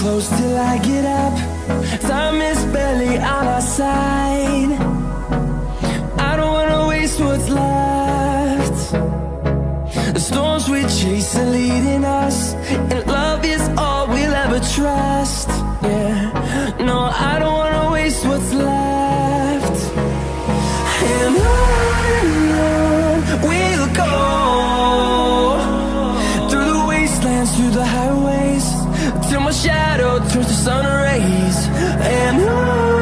close till I get up. Time is barely on our side. I don't wanna waste what's left. The storms we chase are leading us, and love is all we'll ever trust. Yeah, no, I don't wanna waste what's left. And on we'll go, through the wastelands, through the highways, till my shadow turns to sun rays. And on